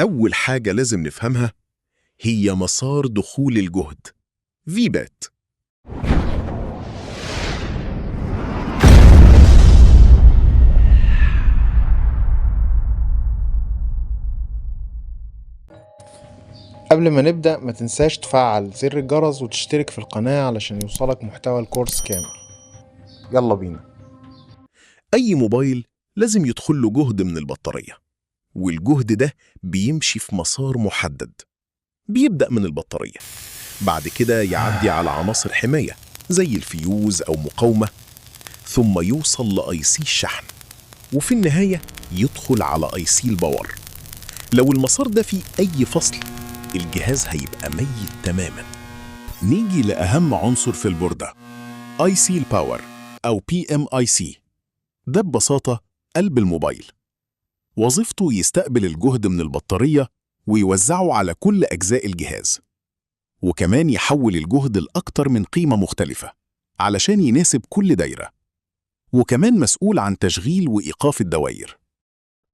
أول حاجة لازم نفهمها هي مسار دخول الجهد في بات. قبل ما نبدأ ما تنساش تفعل زر الجرس وتشترك في القناة علشان يوصلك محتوى الكورس كامل. يلا بينا. أي موبايل لازم يدخل له جهد من البطارية، والجهد ده بيمشي في مسار محدد. بيبدأ من البطارية، بعد كده يعدي على عناصر حماية زي الفيوز أو مقاومة، ثم يوصل لأي سي الشحن، وفي النهاية يدخل على أي سي الباور. لو المسار ده فيه أي فصل الجهاز هيبقى ميت تماما. نيجي لأهم عنصر في البوردة، اي سي الباور أو PMIC. ده ببساطة قلب الموبايل. وظيفته يستقبل الجهد من البطارية ويوزعه على كل أجزاء الجهاز، وكمان يحول الجهد لأكتر من قيمة مختلفة علشان يناسب كل دايرة، وكمان مسؤول عن تشغيل وإيقاف الدوائر.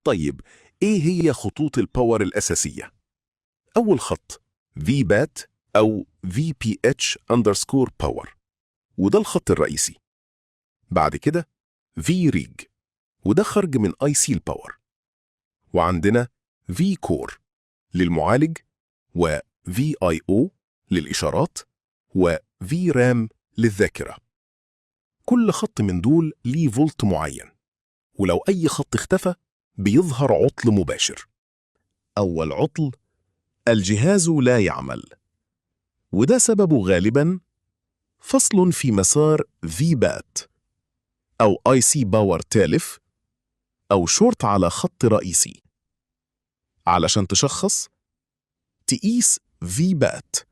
طيب إيه هي خطوط الباور الأساسية؟ أول خط VBAT أو VPH_Power، وده الخط الرئيسي. بعد كده VRIG، وده خرج من IC الباور. وعندنا VCore للمعالج، و VIO للإشارات، و VRAM للذاكرة. كل خط من دول ليه فولت معين، ولو أي خط اختفى بيظهر عطل مباشر. أول عطل: الجهاز لا يعمل، وده سببه غالباً فصل في مسار VBAT أو IC باور تالف، أو شورت على خط رئيسي. علشان تشخص، تقيس VBAT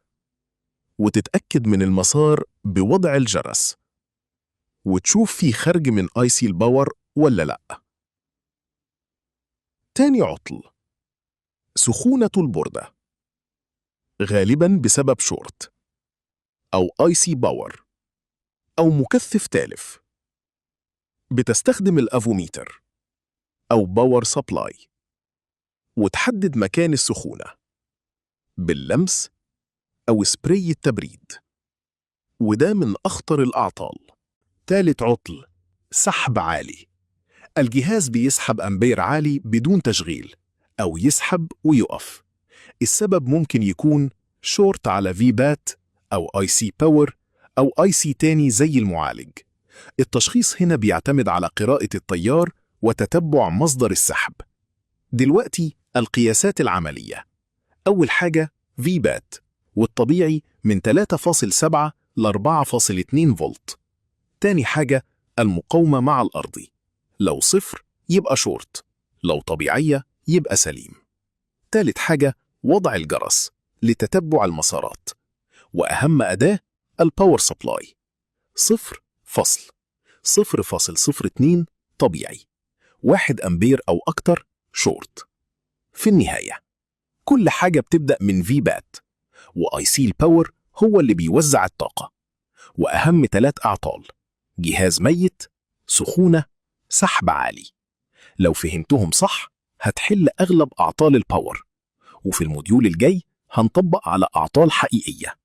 وتتأكد من المسار بوضع الجرس، وتشوف فيه خرج من IC الباور ولا لأ. تاني عطل: سخونة البوردة، غالباً بسبب شورت أو IC باور أو مكثف تالف. بتستخدم الأفوميتر أو باور سبلاي وتحدد مكان السخونة باللمس أو سبراي التبريد، وده من أخطر الأعطال. تالت عطل: سحب عالي. الجهاز بيسحب أمبير عالي بدون تشغيل، أو يسحب ويقف. السبب ممكن يكون شورت على VBAT أو IC باور أو IC تاني زي المعالج. التشخيص هنا بيعتمد على قراءة التيار وتتبع مصدر السحب. دلوقتي القياسات العملية. أول حاجة VBAT، والطبيعي من 3.7 ل 4.2 فولت. تاني حاجة المقاومة مع الأرضي، لو صفر يبقى شورت، لو طبيعية يبقى سليم. تالت حاجة وضع الجرس لتتبع المسارات، وأهم أداة الباور سبلاي، 0.02 طبيعي، 1 أمبير أو أكتر شورت. في النهاية كل حاجة بتبدأ من VBAT، وIC الباور هو اللي بيوزع الطاقة. وأهم 3 أعطال: جهاز ميت، سخونة، سحب عالي. لو فهمتهم صح هتحل أغلب أعطال الباور، وفي الموديول الجاي هنطبق على أعطال حقيقية.